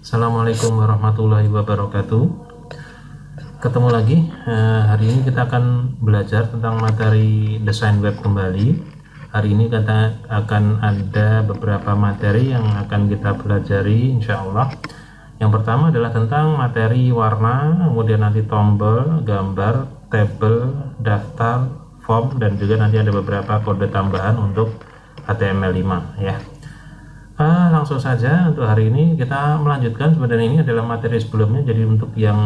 Assalamualaikum warahmatullahi wabarakatuh. Ketemu lagi. Hari ini kita akan belajar tentang materi desain web kembali. Hari ini kita akan ada beberapa materi yang akan kita pelajari insya Allah. Yang pertama adalah tentang materi warna, kemudian nanti tombol, gambar, tabel, daftar, form, dan juga nanti ada beberapa kode tambahan untuk HTML5 ya. Langsung saja untuk hari ini kita melanjutkan. Sebenarnya ini adalah materi sebelumnya, jadi untuk yang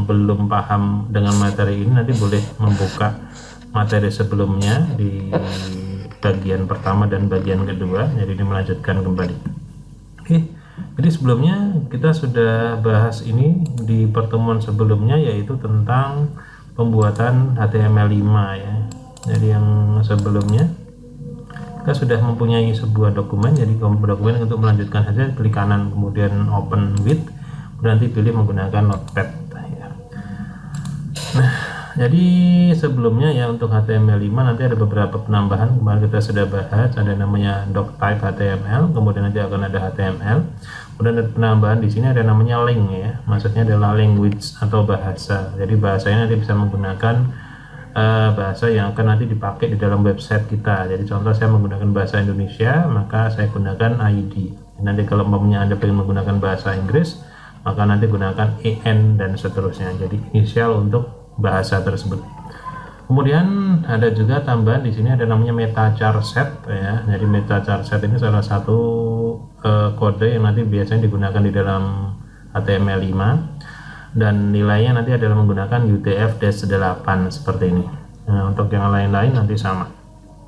belum paham dengan materi ini nanti boleh membuka materi sebelumnya di bagian pertama dan bagian kedua, jadi ini melanjutkan kembali. Oke, jadi sebelumnya kita sudah bahas ini di pertemuan sebelumnya, yaitu tentang pembuatan HTML5 ya. Jadi yang sebelumnya kita sudah mempunyai sebuah dokumen, jadi dokumen untuk melanjutkan saja klik kanan kemudian open with, nanti pilih menggunakan notepad ya. Nah, jadi sebelumnya ya untuk HTML5 nanti ada beberapa penambahan. Kemarin kita sudah bahas, ada namanya doctype HTML, kemudian nanti akan ada HTML, kemudian ada penambahan di sini ada namanya link ya, maksudnya adalah language atau bahasa. Jadi bahasanya nanti bisa menggunakan bahasa yang akan nanti dipakai di dalam website kita. Jadi contoh saya menggunakan bahasa Indonesia, maka saya gunakan ID. Nanti kalau umpamanya Anda ingin menggunakan bahasa Inggris, maka nanti gunakan EN dan seterusnya. Jadi inisial untuk bahasa tersebut. Kemudian ada juga tambahan di sini ada namanya meta char set ya. Jadi meta char set ini salah satu kode yang nanti biasanya digunakan di dalam HTML5. Dan nilainya nanti adalah menggunakan UTF-8 seperti ini. Nah, untuk yang lain-lain nanti sama.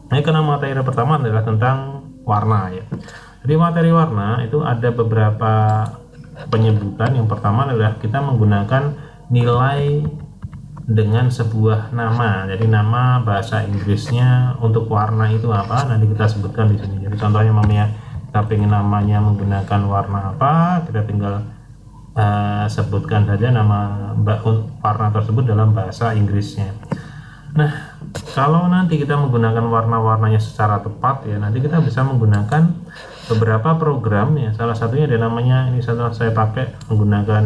Nah, karena materi pertama adalah tentang warna ya. Jadi materi warna itu ada beberapa penyebutan. Yang pertama adalah kita menggunakan nilai dengan sebuah nama. Jadi nama bahasa Inggrisnya untuk warna itu apa? Nanti kita sebutkan di sini. Jadi contohnya kita pengen namanya menggunakan warna apa, kita tinggal sebutkan saja nama warna tersebut dalam bahasa Inggrisnya. Nah, kalau nanti kita menggunakan warna-warnanya secara tepat ya, nanti kita bisa menggunakan beberapa program ya. Salah satunya ada namanya, ini saya pakai menggunakan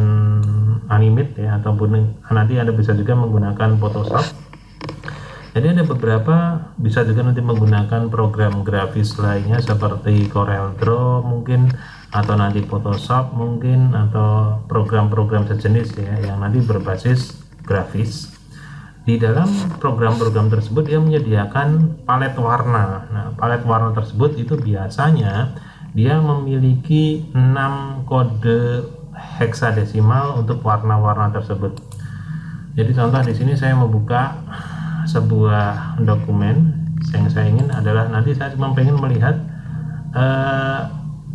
Animate ya, ataupun nanti Anda bisa juga menggunakan Photoshop. Jadi ada beberapa, bisa juga nanti menggunakan program grafis lainnya seperti Corel Draw mungkin, atau nanti Photoshop mungkin, atau program-program sejenis ya yang nanti berbasis grafis. Di dalam program-program tersebut dia menyediakan palet warna. Nah, palet warna tersebut itu biasanya dia memiliki 6 kode heksadesimal untuk warna-warna tersebut. Jadi contoh di sini saya membuka sebuah dokumen yang saya ingin adalah nanti saya cuma pengen melihat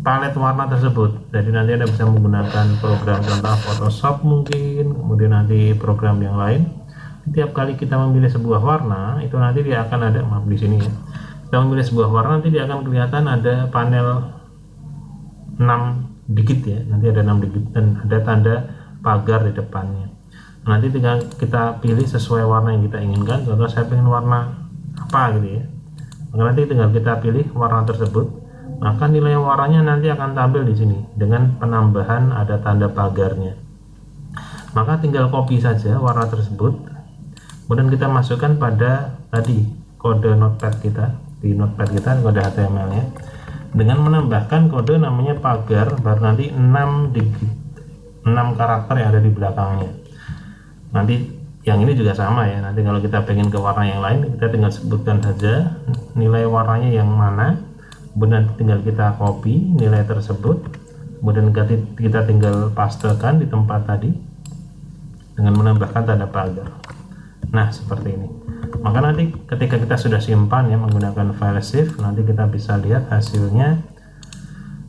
palet warna tersebut. Jadi nanti Anda bisa menggunakan program contoh Photoshop mungkin, kemudian nanti program yang lain. Setiap kali kita memilih sebuah warna itu nanti dia akan ada, maaf di sini ya, kita memilih sebuah warna nanti dia akan kelihatan ada panel 6 digit ya, nanti ada 6 digit dan ada tanda pagar di depannya. Nanti tinggal kita pilih sesuai warna yang kita inginkan. Contoh saya pengen warna apa gitu ya, maka nanti tinggal kita pilih warna tersebut, maka nilai warnanya nanti akan tampil di sini dengan penambahan ada tanda pagarnya. Maka tinggal copy saja warna tersebut, kemudian kita masukkan pada tadi kode notepad kita, di notepad kita kode HTML nya, dengan menambahkan kode namanya pagar, baru nanti 6 digit, 6 karakter yang ada di belakangnya. Nanti yang ini juga sama ya, nanti kalau kita pengen ke warna yang lain kita tinggal sebutkan saja nilai warnanya yang mana, kemudian tinggal kita copy nilai tersebut, kemudian kita tinggal pastekan di tempat tadi dengan menambahkan tanda pagar. Nah, seperti ini. Maka nanti ketika kita sudah simpan ya menggunakan file save, nanti kita bisa lihat hasilnya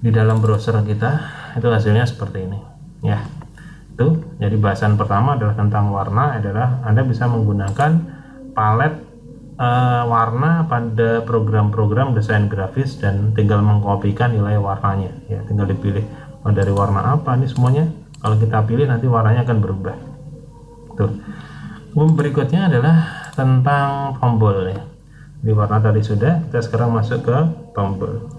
di dalam browser kita. Itu hasilnya seperti ini ya. Itu jadi bahasan pertama adalah tentang warna, adalah Anda bisa menggunakan palet warna pada program-program desain grafis dan tinggal mengkopikan nilai warnanya ya, tinggal dipilih dari warna apa. Ini semuanya kalau kita pilih nanti warnanya akan berubah. Tuh. Berikutnya adalah tentang tombol ya. Di warna tadi sudah, kita sekarang masuk ke tombol.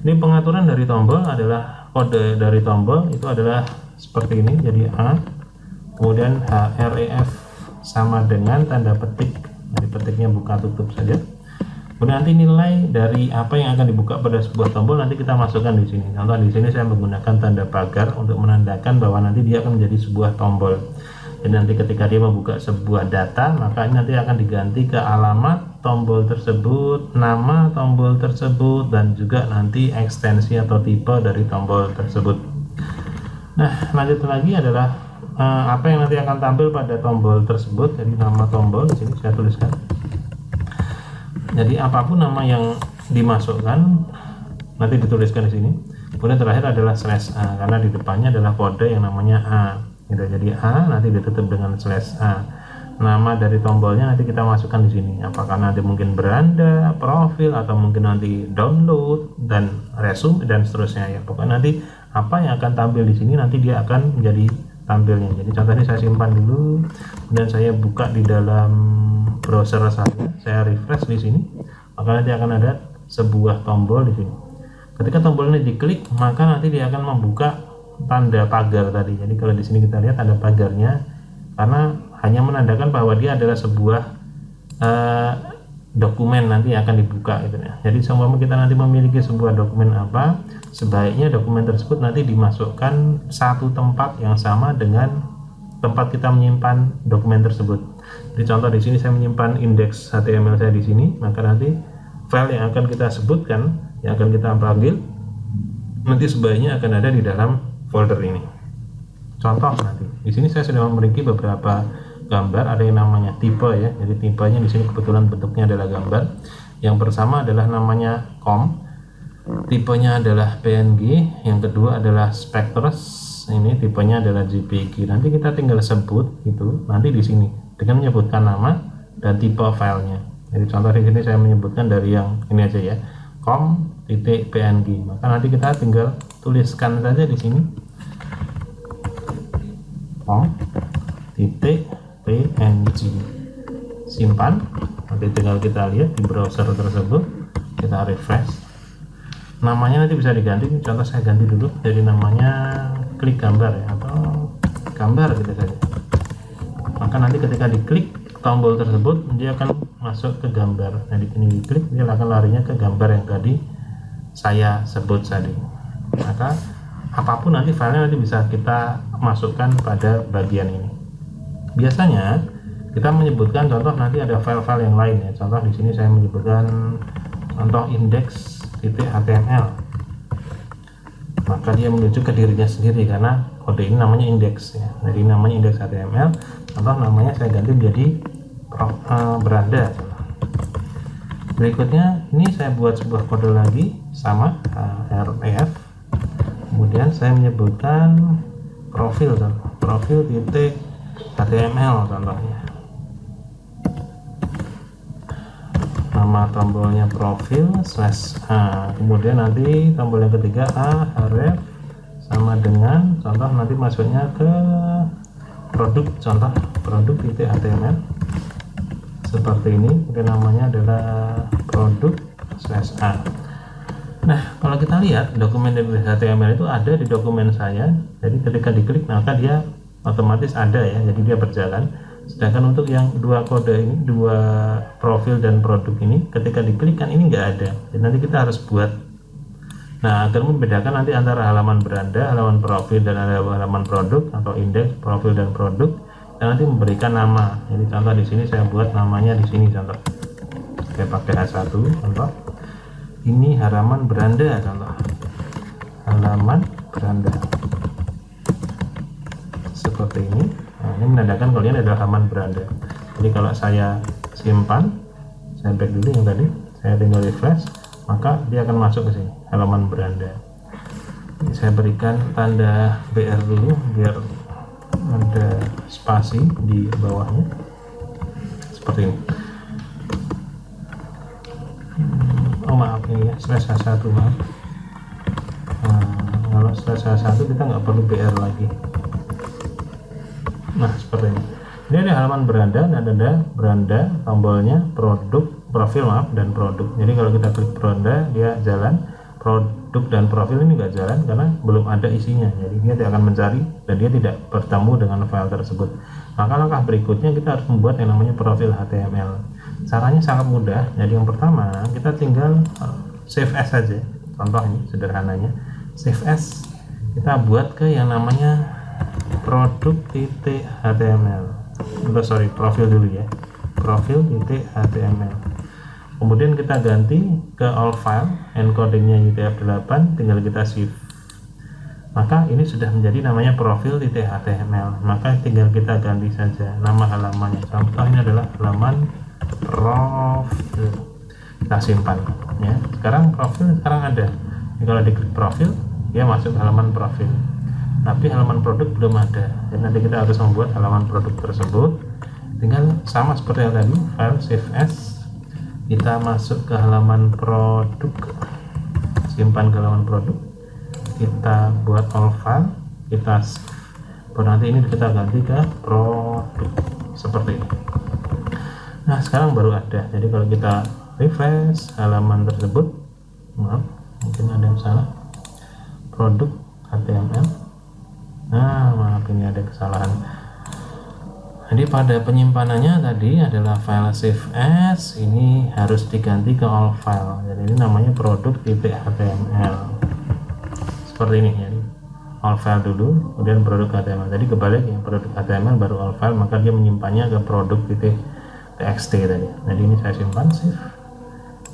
Ini pengaturan dari tombol adalah kode dari tombol itu adalah seperti ini, jadi A, kemudian href sama dengan tanda petik, jadi petiknya buka tutup saja. Kemudian nanti nilai dari apa yang akan dibuka pada sebuah tombol nanti kita masukkan di sini. Contoh di sini saya menggunakan tanda pagar untuk menandakan bahwa nanti dia akan menjadi sebuah tombol. Jadi nanti ketika dia membuka sebuah data, maka ini nanti akan diganti ke alamat tombol tersebut, nama tombol tersebut, dan juga nanti ekstensi atau tipe dari tombol tersebut. Nah, lanjut lagi adalah apa yang nanti akan tampil pada tombol tersebut. Jadi nama tombol di sini saya tuliskan. Jadi apapun nama yang dimasukkan nanti dituliskan di sini. Kemudian terakhir adalah /a karena di depannya adalah kode yang namanya A. Gitu. Jadi A nanti ditutup dengan /a. Nama dari tombolnya nanti kita masukkan di sini. Apakah nanti mungkin beranda, profil, atau mungkin nanti download dan resume dan seterusnya ya. Pokoknya nanti apa yang akan tampil di sini nanti dia akan menjadi tampilnya. Jadi contohnya saya simpan dulu, kemudian saya buka di dalam browser saya refresh di sini, maka nanti akan ada sebuah tombol di sini. Ketika tombol ini diklik, maka nanti dia akan membuka tanda pagar tadi. Jadi kalau di sini kita lihat ada pagarnya, karena hanya menandakan bahwa dia adalah sebuah dokumen nanti akan dibuka gitu ya. Jadi semua kita nanti memiliki sebuah dokumen apa, sebaiknya dokumen tersebut nanti dimasukkan satu tempat yang sama dengan tempat kita menyimpan dokumen tersebut. Di contoh di sini saya menyimpan indeks HTML saya di sini, maka nanti file yang akan kita sebutkan, yang akan kita panggil, nanti sebaiknya akan ada di dalam folder ini. Contoh nanti di sini saya sudah memiliki beberapa gambar, ada yang namanya tipe ya. Jadi tipenya di sini kebetulan bentuknya adalah gambar. Yang pertama adalah namanya com, tipenya adalah PNG. Yang kedua adalah Spectres, ini tipenya adalah JPG. Nanti kita tinggal sebut itu nanti di sini dengan menyebutkan nama dan tipe filenya. Jadi contoh di sini saya menyebutkan dari yang ini aja ya, com.png. Maka nanti kita tinggal tuliskan saja di sini com.png, simpan. Nanti tinggal kita lihat di browser tersebut, kita refresh. Namanya nanti bisa diganti. Contoh saya ganti dulu dari namanya klik gambar ya, atau gambar gitu saja. Maka nanti ketika diklik tombol tersebut dia akan masuk ke gambar. Nah di sini diklik dia akan larinya ke gambar yang tadi saya sebut tadi. Maka apapun nanti filenya nanti bisa kita masukkan pada bagian ini. Biasanya kita menyebutkan contoh nanti ada file-file yang lain ya. Contoh di sini saya menyebutkan contoh index.html. Maka dia menuju ke dirinya sendiri karena kode ini namanya indeks ya. Jadi namanya indeks HTML. Contoh namanya saya ganti menjadi beranda. Berikutnya ini saya buat sebuah kode lagi sama href. Kemudian saya menyebutkan profil titik HTML contohnya. Nama tombolnya profil /a. Kemudian nanti tombol yang ketiga href sama dengan contoh nanti masuknya ke produk, contoh produk titik HTML seperti ini. Kemudian namanya adalah produk /a. Nah kalau kita lihat dokumen dari HTML itu ada di dokumen saya. Jadi ketika diklik maka dia otomatis ada ya, jadi dia berjalan. Sedangkan untuk yang dua kode ini, dua profil dan produk ini, ketika diklik kan ini nggak ada. Jadi nanti kita harus buat. Nah agar membedakan nanti antara halaman beranda, halaman profil, dan halaman produk atau indeks, profil, dan produk, dan nanti memberikan nama. Jadi contoh di sini saya buat namanya di sini contoh. Saya pakai H1 contoh. Ini halaman beranda contoh. Halaman beranda. Seperti ini. Nah, ini menandakan kalau ini adalah halaman beranda. Jadi kalau saya simpan, saya back dulu yang tadi, saya tinggal refresh, maka dia akan masuk ke sini, halaman beranda. Ini saya berikan tanda BR dulu biar ada spasi di bawahnya seperti ini. Oh maaf ini ya, /h1 maaf. Nah, kalau /h1 kita nggak perlu BR lagi. Nah seperti ini. Ini ada halaman beranda dan ada beranda, tombolnya produk, profil maaf, dan produk. Jadi kalau kita klik beranda dia jalan, produk dan profil ini nggak jalan karena belum ada isinya, jadi dia tidak akan mencari dan dia tidak bertemu dengan file tersebut. Maka langkah berikutnya kita harus membuat yang namanya profil HTML. Caranya sangat mudah. Jadi yang pertama kita tinggal save as saja. Contoh ini sederhananya, save as kita buat ke yang namanya produk.html. Profil dulu ya, profil.html. Kemudian kita ganti ke all file, encodingnya UTF-8, tinggal kita save. Maka ini sudah menjadi namanya profil.html. Maka tinggal kita ganti saja nama halamannya. Contoh ini adalah halaman profil. Kita simpan ya. Sekarang profil ada. Jadi kalau diklik profil, dia masuk ke halaman profil. Tapi halaman produk belum ada. Jadi nanti kita harus membuat halaman produk tersebut. Tinggal sama seperti yang tadi, file save as. Kita masuk ke halaman produk, simpan ke halaman produk, kita buat all file, kita nanti ini kita ganti ke produk seperti ini. Nah sekarang baru ada. Jadi kalau kita refresh halaman tersebut, maaf mungkin ada yang salah, produk HTML. Nah maaf ini ada kesalahan. Jadi pada penyimpanannya tadi adalah file save as, ini harus diganti ke all file. Jadi ini namanya produk.html. Seperti ini ya. All file dulu, kemudian produk HTML. Jadi kebalik ya, produk HTML baru all file, maka dia menyimpannya ke produk.txt tadi. Jadi ini saya simpan save.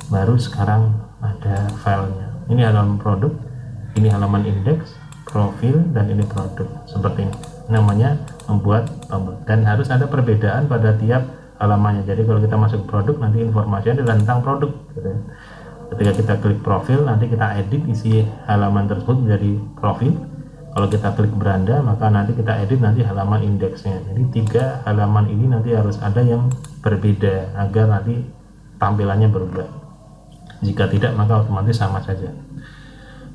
Baru sekarang ada filenya. Ini halaman produk, ini halaman indeks, profil, dan ini produk. Seperti ini. Namanya membuat tombol, dan harus ada perbedaan pada tiap halamannya. Jadi kalau kita masuk produk, nanti informasinya adalah tentang produk gitu. Ketika kita klik profil, nanti kita edit isi halaman tersebut menjadi profil. Kalau kita klik beranda, maka nanti kita edit nanti halaman indeksnya. Jadi 3 halaman ini nanti harus ada yang berbeda agar nanti tampilannya berubah. Jika tidak, maka otomatis sama saja.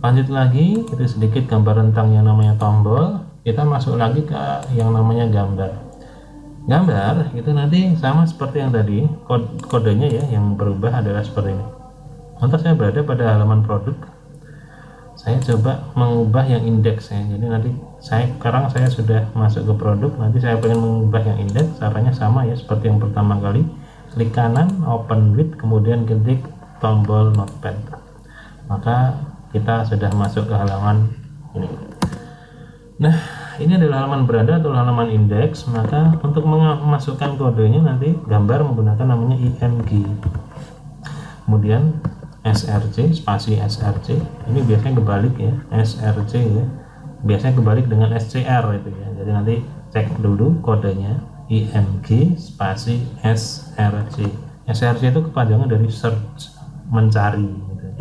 Lanjut lagi, itu sedikit gambar tentang yang namanya tombol. Kita masuk lagi ke yang namanya gambar. Gambar itu nanti sama seperti yang tadi, kodenya ya yang berubah adalah seperti ini. Contoh saya berada pada halaman produk, saya coba mengubah yang indeks ya. Jadi nanti sekarang saya sudah masuk ke produk, nanti saya pengen mengubah yang indeks. Caranya sama ya seperti yang pertama kali, klik kanan open with, kemudian klik tombol notepad, maka kita sudah masuk ke halaman ini. Nah ini adalah halaman beranda atau halaman indeks. Maka untuk memasukkan kodenya nanti gambar menggunakan namanya img, kemudian src, spasi src. Ini biasanya kebalik ya, src ya, biasanya kebalik dengan scr itu ya. Jadi nanti cek dulu kodenya img spasi src. Src itu kepanjangan dari search, mencari gitu.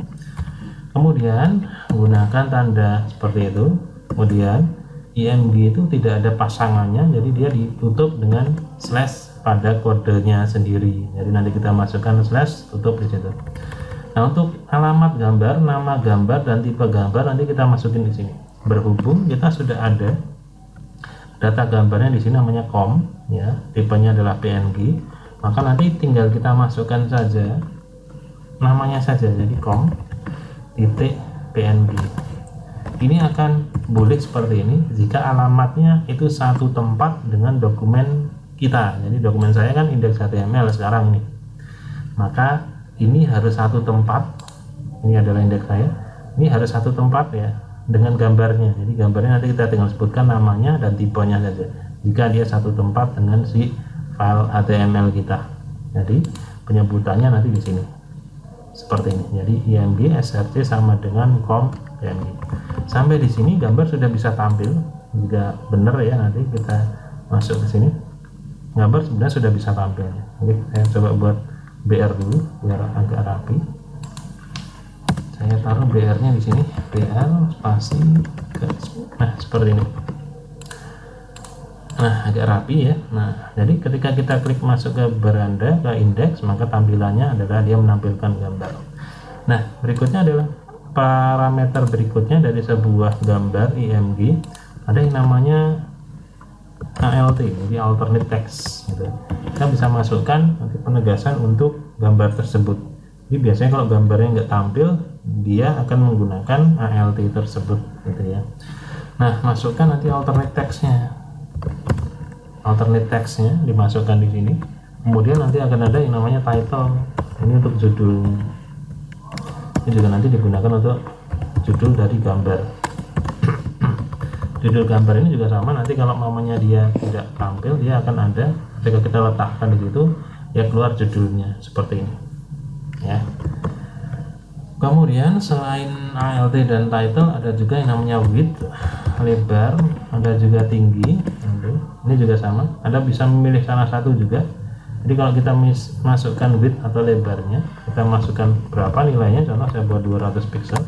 Kemudian menggunakan tanda seperti itu. Kemudian img itu tidak ada pasangannya, jadi dia ditutup dengan slash pada kodenya sendiri. Jadi nanti kita masukkan slash, tutup di situ. Nah untuk alamat gambar, nama gambar, dan tipe gambar nanti kita masukin di sini. Berhubung kita sudah ada data gambarnya di sini namanya com ya, tipenya adalah png, maka nanti tinggal kita masukkan saja namanya saja, jadi com.png. Ini akan boleh seperti ini jika alamatnya itu satu tempat dengan dokumen kita. Jadi dokumen saya kan indeks HTML sekarang nih, maka ini harus satu tempat. Ini adalah indeks saya, ini harus satu tempat ya dengan gambarnya. Jadi gambarnya nanti kita tinggal sebutkan namanya dan tipenya saja jika dia satu tempat dengan si file HTML kita. Jadi penyebutannya nanti di sini seperti ini. Jadi img src sama dengan com png. Sampai di sini gambar sudah bisa tampil. Jika benar ya, nanti kita masuk ke sini, gambar sebenarnya sudah bisa tampil. Oke, saya coba buat BR dulu biar agak rapi. Saya taruh BR-nya di sini, BR spasi nah seperti ini. Nah agak rapi ya. Nah jadi ketika kita klik masuk ke beranda, ke indeks, maka tampilannya adalah dia menampilkan gambar. Nah berikutnya adalah parameter berikutnya dari sebuah gambar img, ada yang namanya ALT, jadi alternate text gitu. Kita bisa masukkan nanti penegasan untuk gambar tersebut. Jadi biasanya kalau gambarnya nggak tampil, dia akan menggunakan ALT tersebut gitu ya. Nah, masukkan nanti alternate text-nya dimasukkan di sini. Kemudian nanti akan ada yang namanya title, ini untuk judulnya. Ini juga nanti digunakan untuk judul dari gambar. Judul gambar ini juga sama, nanti kalau mamanya dia tidak tampil, dia akan ada ketika kita letakkan di situ, ya keluar judulnya seperti ini ya. Kemudian selain ALT dan title, ada juga yang namanya width, lebar, ada juga tinggi. Ini juga sama, Anda bisa memilih salah satu juga. Jadi kalau kita masukkan width atau lebarnya, kita masukkan berapa nilainya, contoh saya buat 200 pixel,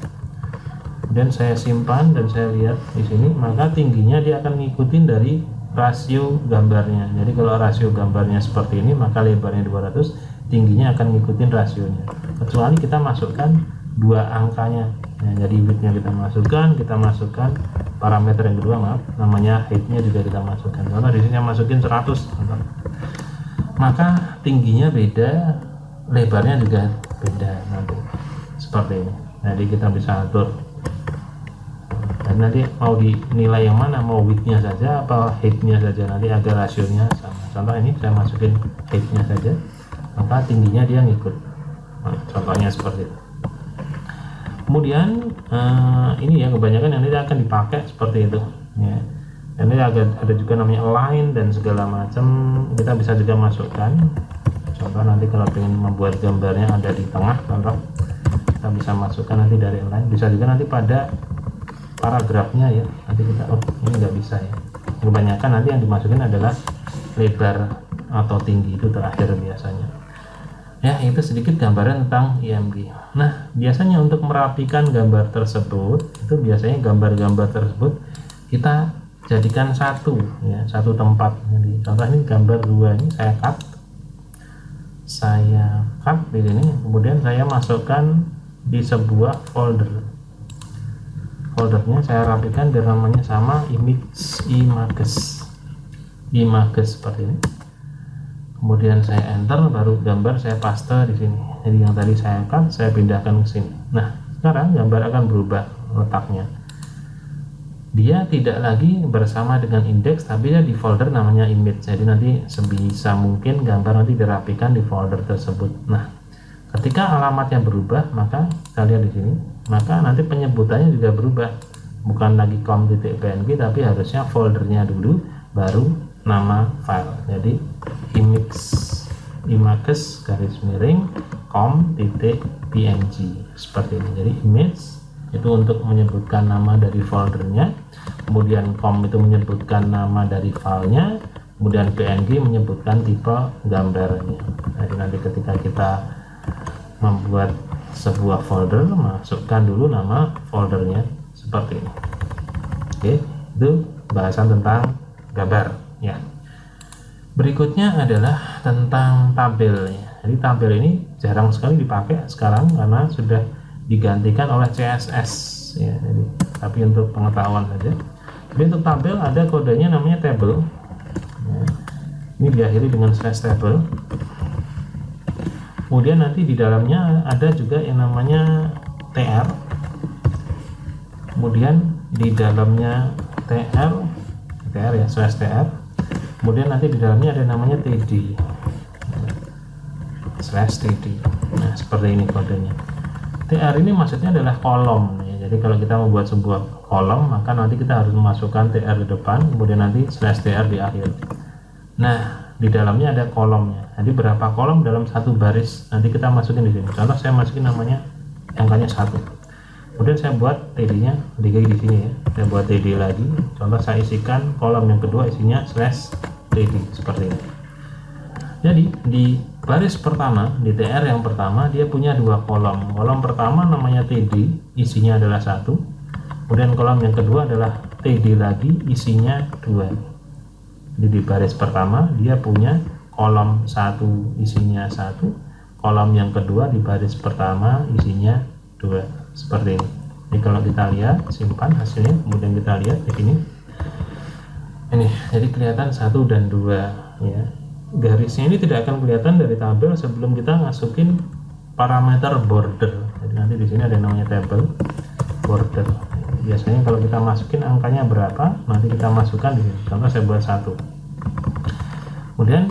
kemudian saya simpan dan saya lihat di sini, maka tingginya dia akan ngikutin dari rasio gambarnya. Jadi kalau rasio gambarnya seperti ini, maka lebarnya 200, tingginya akan ngikutin rasionya, kecuali kita masukkan dua angkanya. Nah, jadi widthnya kita masukkan parameter yang kedua, maaf, namanya height-nya juga kita masukkan. Contoh di sini saya masukin 100, contoh. Maka tingginya beda, lebarnya juga beda nanti seperti ini. Jadi kita bisa atur. Dan nanti mau dinilai yang mana, mau width-nya saja apa height-nya saja, nanti agar rasionya sama. Contoh ini saya masukin height-nya saja, maka tingginya dia ngikut. Nah, contohnya seperti itu. Kemudian ini ya kebanyakan yang ini akan dipakai seperti itu ya. Ini ada juga namanya align dan segala macam, kita bisa juga masukkan. Contoh nanti kalau ingin membuat gambarnya ada di tengah, contoh kita bisa masukkan nanti dari align. Bisa juga nanti pada paragrafnya ya, nanti kita ini nggak bisa ya. Kebanyakan nanti yang dimasukin adalah lebar atau tinggi, itu terakhir biasanya. Ya, itu sedikit gambaran tentang IMG. Nah, biasanya untuk merapikan gambar tersebut, itu biasanya gambar-gambar tersebut kita jadikan satu tempat. Jadi contoh ini gambar 2 ini saya cut di sini, kemudian saya masukkan di sebuah foldernya saya rapikan biar namanya sama, images seperti ini. Kemudian saya enter, baru gambar saya paste di sini. Jadi yang tadi saya cut, saya pindahkan ke sini. Nah, sekarang gambar akan berubah letaknya. Dia tidak lagi bersama dengan indeks, tapi dia di folder namanya image. Jadi nanti sebisa mungkin gambar nanti dirapikan di folder tersebut. Nah, ketika alamatnya berubah, maka kita lihat di sini, maka nanti penyebutannya juga berubah. Bukan lagi com.png, tapi harusnya foldernya dulu, baru nama file. Jadi images com.png seperti ini. Jadi image itu untuk menyebutkan nama dari foldernya, kemudian com itu menyebutkan nama dari filenya, kemudian png menyebutkan tipe gambarnya. Jadi nanti ketika kita membuat sebuah folder, masukkan dulu nama foldernya seperti ini. Oke, itu bahasan tentang gambar ya. Berikutnya adalah tentang tabel ya. Jadi tabel ini jarang sekali dipakai sekarang karena sudah digantikan oleh CSS ya. Jadi, tapi untuk pengetahuan saja. Jadi untuk tabel ada kodenya namanya table ya. Ini diakhiri dengan /table. Kemudian nanti di dalamnya ada juga yang namanya tr. Kemudian di dalamnya tr ya, /tr. Kemudian nanti di dalamnya ada namanya td /td. Nah, seperti ini kodenya. tr ini maksudnya adalah kolom ya. Jadi kalau kita membuat sebuah kolom, maka nanti kita harus memasukkan tr di depan, kemudian nanti /tr di akhir. Nah, di dalamnya ada kolomnya. Jadi berapa kolom dalam satu baris nanti kita masukin di sini. Contoh saya masukin namanya angkanya 1. Kemudian saya buat td-nya di sini ya. Saya buat td lagi. Contoh saya isikan kolom yang kedua, isinya /td seperti ini. Jadi di baris pertama, di tr yang pertama, dia punya 2 kolom. Kolom pertama namanya td, isinya adalah 1. Kemudian kolom yang kedua adalah td lagi, isinya 2. Jadi di baris pertama dia punya kolom 1 isinya 1, kolom yang kedua di baris pertama isinya 2, seperti ini. Jadi kalau kita lihat, simpan hasilnya, kemudian kita lihat di sini. Ini jadi kelihatan 1 dan 2 ya. Garisnya ini tidak akan kelihatan dari tabel sebelum kita masukin parameter border. Jadi nanti di sini ada yang namanya table border. Biasanya kalau kita masukin angkanya berapa, nanti kita masukkan di sini. Contoh saya buat 1. Kemudian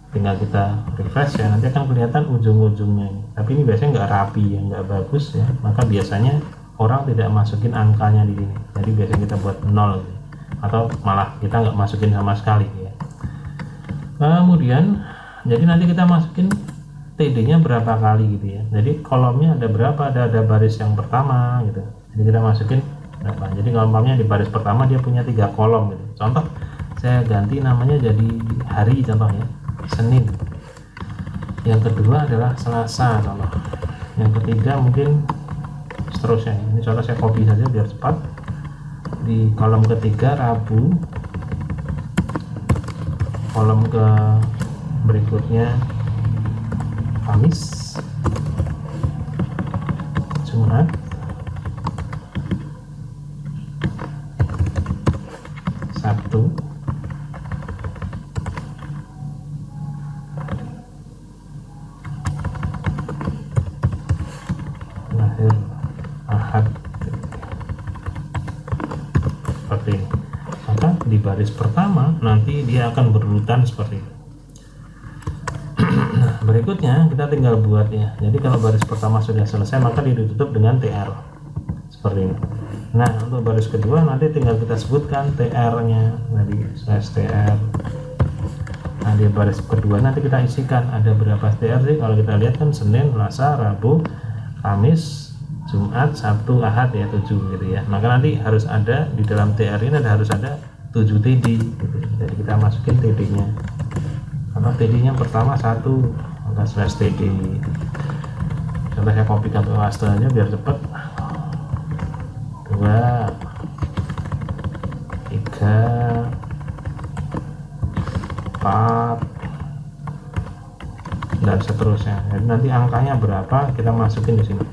tinggal kita refresh ya, nanti akan kelihatan ujung-ujungnya ini. Tapi ini biasanya nggak rapi ya, nggak bagus ya, maka biasanya orang tidak masukin angkanya di sini. Jadi biasanya kita buat 0 gitu. Atau malah kita nggak masukin sama sekali ya. Kemudian jadi nanti kita masukin TD-nya berapa kali gitu ya. Jadi kolomnya ada berapa, ada baris yang pertama gitu. Jadi kita masukin berapa. Jadi kolomnya di baris pertama dia punya 3 kolom gitu. Contoh saya ganti namanya jadi hari, contohnya Senin. Yang kedua adalah Selasa contoh. Yang ketiga mungkin seterusnya. Ini contoh saya copy saja biar cepat. Di kolom ketiga Rabu, kolom ke berikutnya Kamis, Jumat, Sabtu, terakhir Ahad. Seperti ini. Maka di baris pertama nanti dia akan berurutan seperti itu. Nah, berikutnya kita tinggal buat ya. Jadi kalau baris pertama sudah selesai maka ditutup dengan TR seperti ini. Nah, untuk baris kedua nanti tinggal kita sebutkan TR-nya, jadi /TR. Nah, di baris kedua nanti kita isikan ada berapa TR sih. Kalau kita lihat kan Senin, Selasa, Rabu, Kamis, Jumat, Sabtu, Ahad ya, 7 gitu ya. Maka nanti harus ada di dalam TR ini harus ada 7 TD gitu. Jadi kita masukin TD-nya. Karena TD-nya pertama 1, maka /TD. Contoh saya kopikan ke paste aja biar cepat. 2, 3, 4 dan seterusnya. Jadi nanti angkanya berapa kita masukin di sini.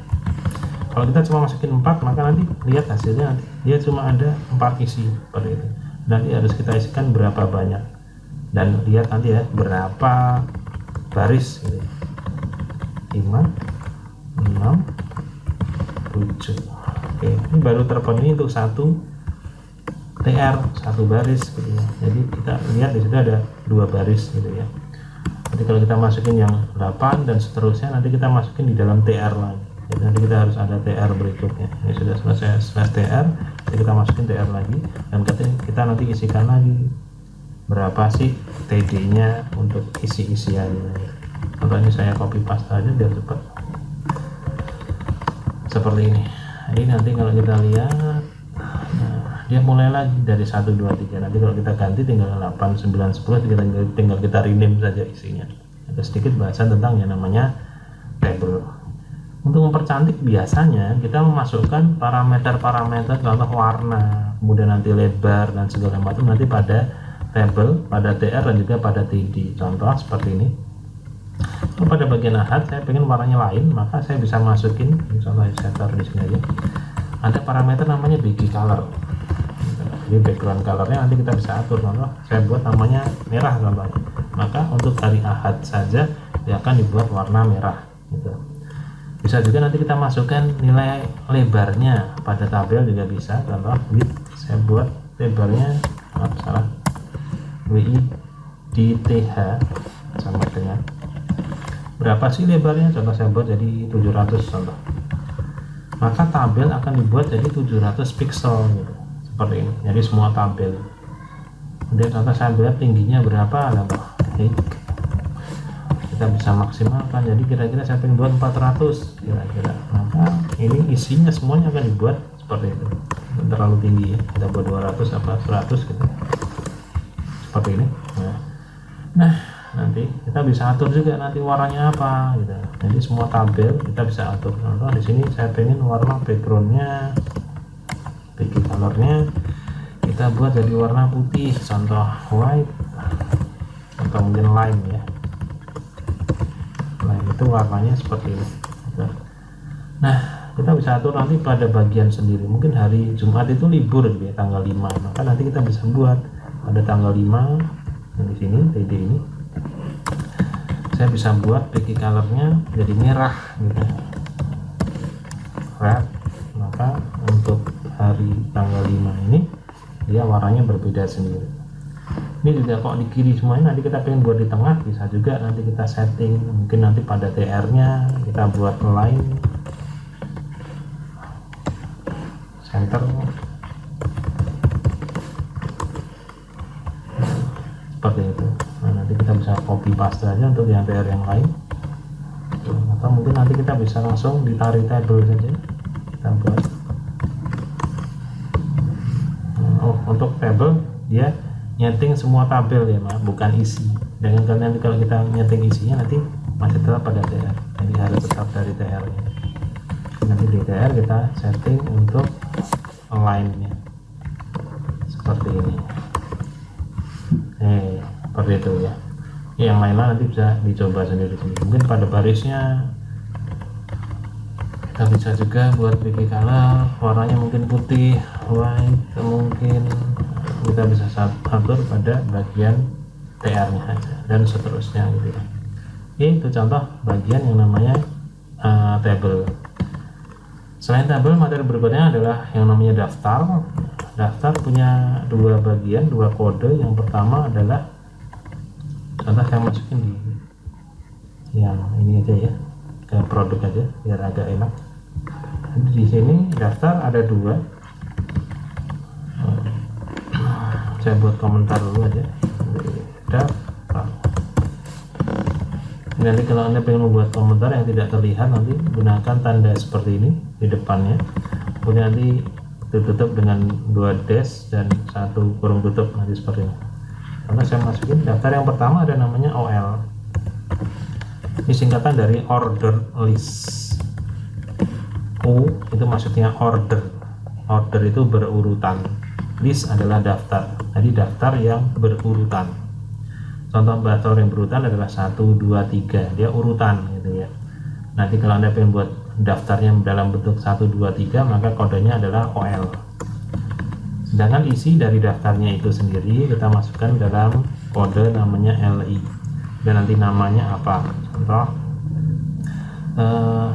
Kalau kita cuma masukin 4 maka nanti lihat hasilnya, nanti dia cuma ada 4 isi seperti itu. Nanti harus kita isikan berapa banyak dan lihat nanti ya berapa baris gitu. 5, 6, 7. Oke, ini baru terpenuhi untuk 1 TR, 1 baris gitu ya. Jadi kita lihat di situ ada 2 baris gitu ya. Nanti kalau kita masukin yang 8 dan seterusnya nanti kita masukin di dalam TR lagi. Jadi nanti kita harus ada TR berikutnya. Ini sudah selesai /TR, jadi kita masukin TR lagi dan kita nanti isikan lagi berapa sih TD-nya untuk isi-isiannya. Contohnya saya copy paste aja biar cepat. Seperti ini. Jadi nanti kalau kita lihat, nah, dia mulai lagi dari 1, 2, 3. Nanti kalau kita ganti tinggal 8, 9, 10, tinggal kita rename saja isinya. Ada sedikit bahasan tentang yang namanya table. Untuk mempercantik biasanya kita memasukkan parameter-parameter, contoh warna, kemudian nanti lebar dan segala macam nanti pada table, pada TR dan juga pada TD. Contoh seperti ini. Pada bagian Ahad saya pengen warnanya lain, maka saya bisa masukin, contoh saya taruh di sini aja. Ada parameter namanya BG color. Jadi background colornya nanti kita bisa atur. Contoh saya buat namanya merah contoh. Maka untuk hari Ahad saja dia akan dibuat warna merah. Gitu. Bisa juga nanti kita masukkan nilai lebarnya pada tabel juga bisa. Contoh width saya buat lebarnya salah WIDTH sama dengan berapa sih lebarnya, contoh saya buat jadi 700 contoh. Maka tabel akan dibuat jadi 700 pixel gitu. Seperti ini. Jadi semua tabel. Kemudian contoh saya buat tingginya berapa, contoh kita bisa maksimalkan. Jadi kira-kira saya pengen buat 400 kira-kira. Maka ini isinya semuanya akan dibuat seperti itu. Terlalu tinggi ya. Kita buat 200 apa 100 gitu. Seperti ini. Nah, nanti kita bisa atur juga nanti warnanya apa gitu. Jadi semua tabel kita bisa atur. Contoh di sini saya pengen warna backgroundnya, BG colornya kita buat jadi warna putih, contoh white atau mungkin lime ya. Lime itu warnanya seperti ini. Nah, kita bisa atur nanti pada bagian sendiri. Mungkin hari Jumat itu libur gitu ya, tanggal 5. Maka nanti kita bisa buat pada tanggal 5 di sini TD ini. Saya bisa buat BG colornya jadi merah gitu. red, maka untuk hari tanggal 5 ini dia warnanya berbeda sendiri. Ini juga kok di kiri semuanya, nanti kita pengen buat di tengah bisa juga, nanti kita setting, mungkin nanti pada TR nya kita buat line center seperti itu. Nah, nanti kita bisa copy paste aja untuk yang TR yang lain, atau mungkin nanti kita bisa langsung ditarik table saja kita buat. Untuk table dia nyeting semua tabel ya, bukan isi. Dengan nanti kalau kita nyeting isinya nanti masih tetap pada TR, jadi harus tetap dari TR nya. Nanti di TR kita setting untuk align nya seperti ini. Seperti itu ya. Yang lainnya nanti bisa dicoba sendiri. Mungkin pada barisnya kita bisa juga buat pilih color, warnanya mungkin putih, white, mungkin kita bisa atur pada bagian TR nya aja dan seterusnya gitu ya. Itu contoh bagian yang namanya table. Selain tabel, materi berikutnya adalah yang namanya daftar. Daftar punya dua bagian, dua kode. Yang pertama adalah, contoh saya masukin di yang ini aja ya, ke produk aja biar agak enak. Di sini daftar ada dua. Saya buat komentar dulu aja. Daftar. Nanti kalau Anda ingin membuat komentar yang tidak terlihat, nanti gunakan tanda seperti ini di depannya, kemudian nanti ditutup dengan dua dash dan satu kurung tutup, nanti seperti ini. Karena saya masukin daftar yang pertama ada namanya OL. Ini singkatan dari order list. O itu maksudnya order. Order itu berurutan. List adalah daftar. Jadi daftar yang berurutan. Contoh daftar yang berurutan adalah 1, 2, 3, dia urutan gitu ya. Nanti kalau Anda pengen buat daftarnya dalam bentuk 1, 2, 3, maka kodenya adalah OL. Sedangkan isi dari daftarnya itu sendiri kita masukkan dalam kode namanya LI, dan nanti namanya apa. Contoh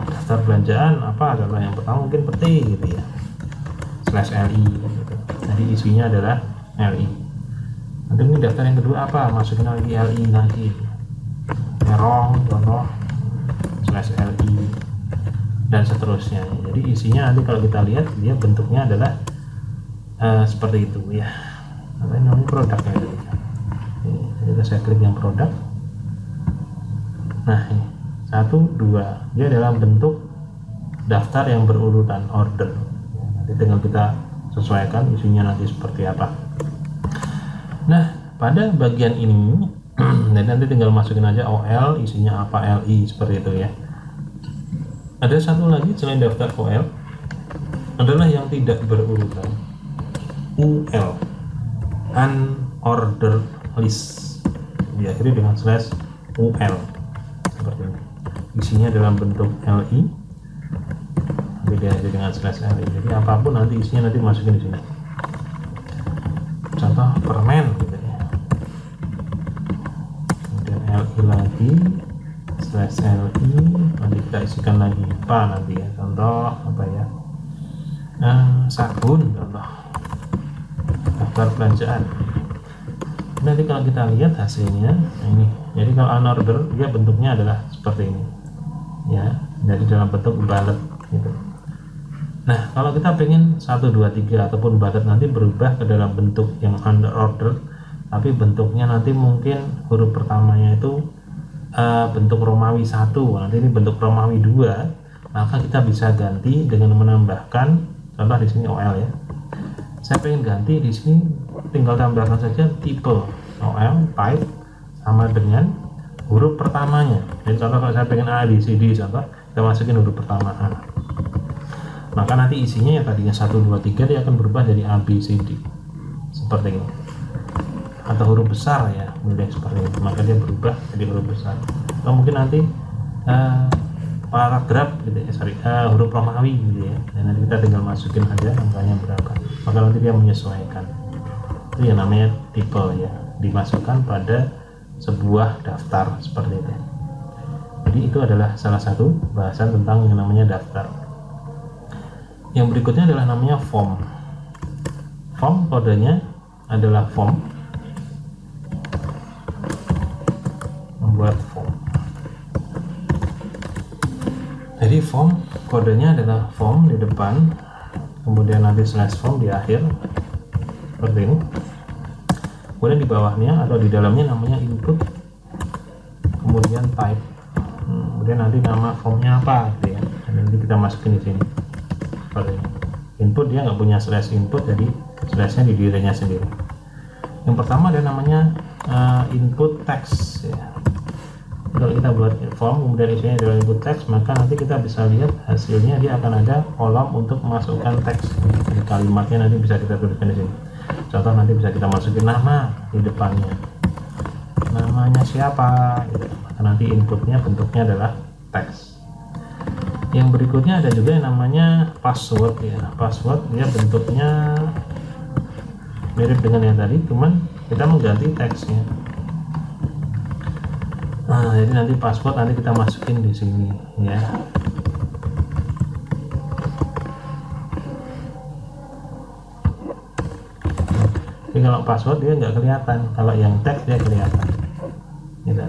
daftar belanjaan apa, adalah yang pertama mungkin peti gitu ya, /LI gitu. Jadi isinya adalah LI. Nanti ini daftar yang kedua apa, masukin lagi LI lagi, merong contoh /LI dan seterusnya. Jadi isinya nanti kalau kita lihat dia bentuknya adalah seperti itu ya. Apa namanya, produk ya. Jadi saya klik yang produk. Nah ini 1, 2, dia dalam bentuk daftar yang berurutan, order. Nanti tinggal kita sesuaikan isinya nanti seperti apa. Nah, pada bagian ini nanti tinggal masukin aja OL, isinya apa, LI, seperti itu ya. Ada satu lagi selain daftar OL adalah yang tidak berurutan, UL, unordered list, diakhiri dengan /UL seperti ini. Isinya dalam bentuk LI, beda aja dengan /LI. Jadi apapun nanti isinya nanti masukin di sini. Contoh permen gitu ya, kemudian LI lagi /LI, nanti kita isikan lagi apa nanti ya. Contoh apa ya, sabun, contoh daftar belanjaan. Nanti kalau kita lihat hasilnya ini, jadi kalau unorder dia bentuknya adalah seperti ini ya, jadi dalam bentuk bullet gitu. Nah, kalau kita pengen 1, 2, 3 ataupun bullet nanti berubah ke dalam bentuk yang unordered, tapi bentuknya nanti mungkin huruf pertamanya itu bentuk Romawi 1, nanti ini bentuk Romawi 2, maka kita bisa ganti dengan menambahkan, contoh di sini OL ya. Saya pengen ganti di sini, tinggal tambahkan saja tipe OL type sama dengan huruf pertamanya. Jadi contoh kalau saya pengen A, B, C, D, contoh kita masukin huruf pertama A. Maka nanti isinya yang tadinya 1, 2, 3 dia akan berubah jadi A, B, C, D seperti ini. Atau huruf besar ya, mudah seperti itu, maka dia berubah jadi huruf besar. Atau mungkin nanti paragraf gitu ya, huruf Romawi gitu ya, dan nanti kita tinggal masukin aja angkanya berapa, maka nanti dia menyesuaikan. Itu yang namanya tipe ya, dimasukkan pada sebuah daftar seperti itu. Jadi itu adalah salah satu bahasan tentang yang namanya daftar. Yang berikutnya adalah namanya form. Form kodenya adalah form, membuat form. Jadi form kodenya adalah form di depan, kemudian nanti slash form di akhir seperti ini. Kemudian di bawahnya atau di dalamnya namanya input, kemudian type, kemudian nanti nama formnya apa gitu ya. Dan nanti kita masukin di sini seperti ini. Input dia nggak punya slash input, jadi slashnya di dirinya sendiri. Yang pertama ada namanya input text ya. Kalau kita buat form kemudian isinya adalah input text, maka nanti kita bisa lihat hasilnya dia akan ada kolom untuk masukkan teks. Jadi kalimatnya nanti bisa kita tuliskan di sini. Contoh nanti bisa kita masukin nama di depannya, namanya siapa gitu. Maka nanti inputnya bentuknya adalah teks. Yang berikutnya ada juga yang namanya password ya. Password dia bentuknya mirip dengan yang tadi, cuman kita mengganti teksnya. Nah, jadi nanti password nanti kita masukin di sini ya. Jadi kalau password dia nggak kelihatan, kalau yang teks dia kelihatan. Gitu.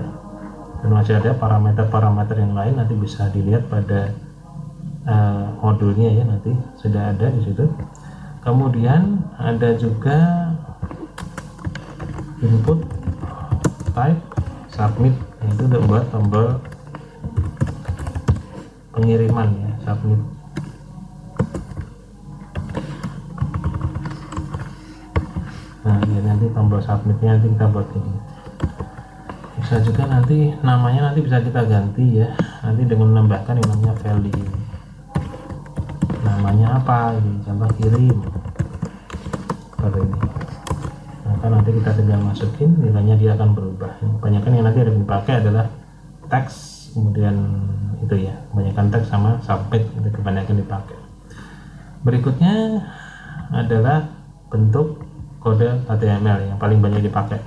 Dan masih ada parameter-parameter yang lain nanti bisa dilihat pada modulnya ya, nanti sudah ada di situ. Kemudian ada juga input, type, submit. Itu untuk buat tombol pengiriman ya, submit. Nah ya, nanti tombol submitnya nanti kita buat ini. Bisa juga nanti namanya nanti bisa kita ganti ya, nanti dengan menambahkan yang namanya value. Namanya apa ini, contoh kirim seperti ini. Maka nanti kita tinggal masukin, nilainya dia akan berubah. Kebanyakan yang nanti ada dipakai adalah teks, kemudian itu ya, kebanyakan teks sama submit itu kebanyakan dipakai. Berikutnya adalah bentuk kode HTML yang paling banyak dipakai.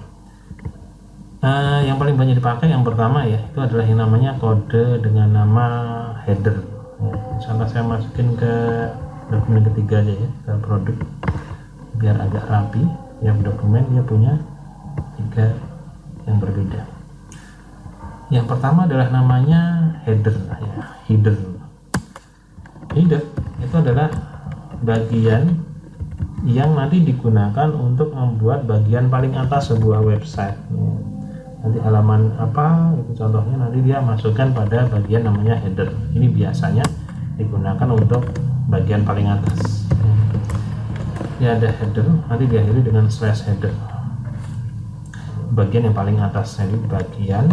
Yang paling banyak dipakai yang pertama ya, itu adalah yang namanya kode dengan nama header ya. Misalnya saya masukin ke dokumen ketiga aja ya, ke produk, biar agak rapi. Yang dokumen dia punya 3 yang berbeda. Yang pertama adalah namanya header ya, header. Header itu adalah bagian yang nanti digunakan untuk membuat bagian paling atas sebuah website ya. Nanti halaman apa itu contohnya nanti dia masukkan pada bagian namanya header. Ini biasanya digunakan untuk bagian paling atas ya, ada header nanti diakhiri dengan slash header, bagian yang paling atas. Jadi bagian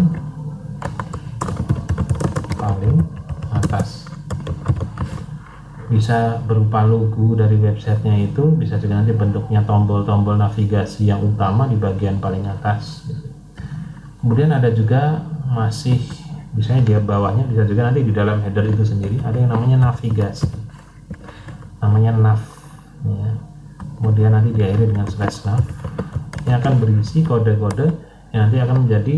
paling atas bisa berupa logo dari websitenya, itu bisa juga nanti bentuknya tombol-tombol navigasi yang utama di bagian paling atas. Kemudian ada juga masih misalnya di bawahnya, bisa juga nanti di dalam header itu sendiri ada yang namanya navigasi, namanya nav ya. Kemudian nanti diakhiri dengan slash nav yang akan berisi kode-kode yang nanti akan menjadi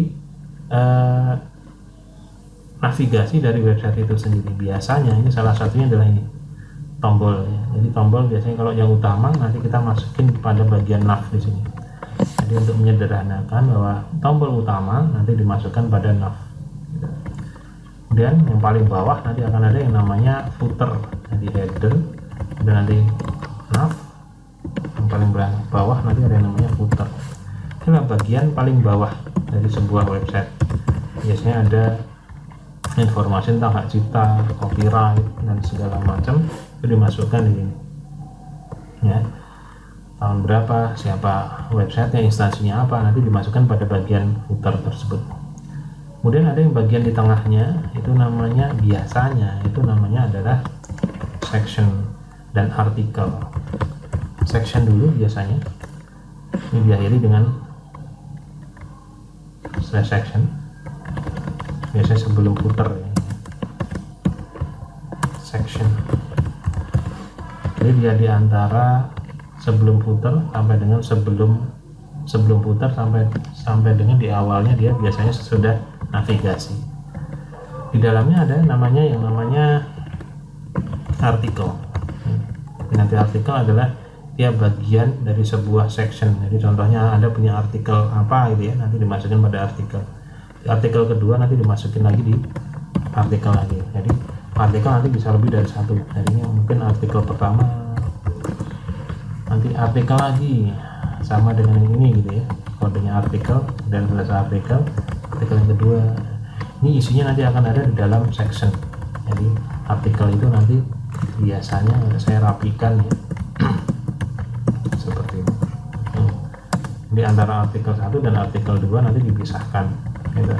navigasi dari website itu sendiri. Biasanya ini salah satunya adalah ini tombol ya. Jadi tombol biasanya kalau yang utama nanti kita masukin pada bagian nav di sini. Jadi untuk menyederhanakan bahwa tombol utama nanti dimasukkan pada nav. Kemudian yang paling bawah nanti akan ada yang namanya footer, jadi header, dan nanti nav. Yang paling bawah nanti ada yang namanya footer. Inilah bagian paling bawah dari sebuah website. Biasanya ada informasi tentang hak cipta, copyright, dan segala macam itu dimasukkan di sini. Ya. Tahun berapa, siapa websitenya, instansinya apa, nanti dimasukkan pada bagian footer tersebut. Kemudian ada yang bagian di tengahnya, itu namanya biasanya itu namanya adalah section dan artikel. Section dulu biasanya, ini diakhiri dengan slash section, biasanya sebelum footer ya. Section, jadi dia di antara sebelum footer sampai dengan sebelum footer sampai dengan di awalnya dia biasanya sudah navigasi. Di dalamnya ada yang namanya artikel. Nanti artikel adalah dia bagian dari sebuah section. Jadi contohnya Anda punya artikel apa gitu ya, nanti dimasukin pada artikel. Di artikel kedua nanti dimasukin lagi di artikel lagi. Jadi artikel nanti bisa lebih dari satu. Jadinya mungkin artikel pertama, nanti artikel lagi sama dengan ini gitu ya, kodenya artikel dan selesai artikel yang kedua. Ini isinya nanti akan ada di dalam section. Jadi artikel itu nanti biasanya saya rapikan ya seperti ini. Jadi antara artikel 1 dan artikel 2 nanti dipisahkan gitu.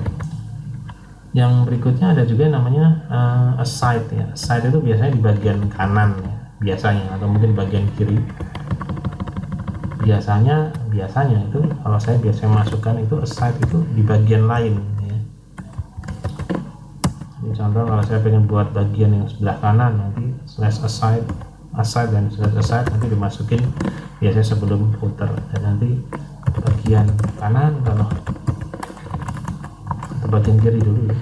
Yang berikutnya ada juga yang namanya aside ya. Aside itu biasanya di bagian kanan ya, biasanya, atau mungkin bagian kiri. Biasanya itu kalau saya biasanya masukkan itu aside itu di bagian lain ya. Jadi contoh kalau saya pengen buat bagian yang sebelah kanan, nanti slash aside dan slash aside nanti dimasukin biasanya sebelum footer, dan nanti bagian kanan kalau atau bagian kiri dulu ya.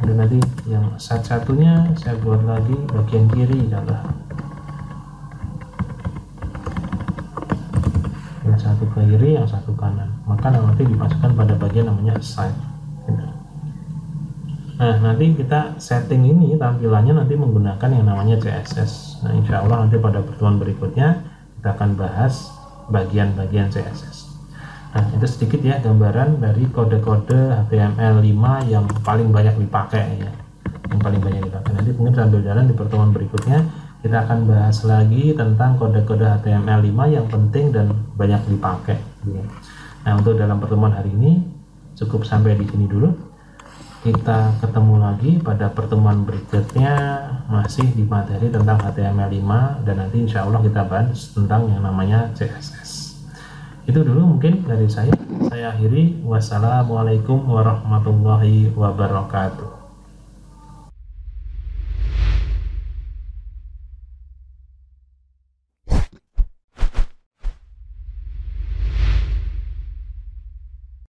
Dan nanti yang satunya saya buat lagi bagian kiri, contoh yang satu ke kiri, yang satu kanan, maka nanti dimasukkan pada bagian namanya aside gitu. Nah nanti kita setting ini tampilannya nanti menggunakan yang namanya CSS. Nah insya Allah nanti pada pertemuan berikutnya kita akan bahas bagian-bagian CSS. Nah itu sedikit ya gambaran dari kode-kode HTML5 yang paling banyak dipakai ya, nanti mungkin sambil jalan di pertemuan berikutnya kita akan bahas lagi tentang kode-kode HTML5 yang penting dan banyak dipakai ya. Nah untuk dalam pertemuan hari ini cukup sampai di sini dulu. Kita ketemu lagi pada pertemuan berikutnya masih di materi tentang HTML5, dan nanti insya Allah kita bahas tentang yang namanya CSS. Itu dulu mungkin dari saya akhiri. Wassalamualaikum warahmatullahi wabarakatuh.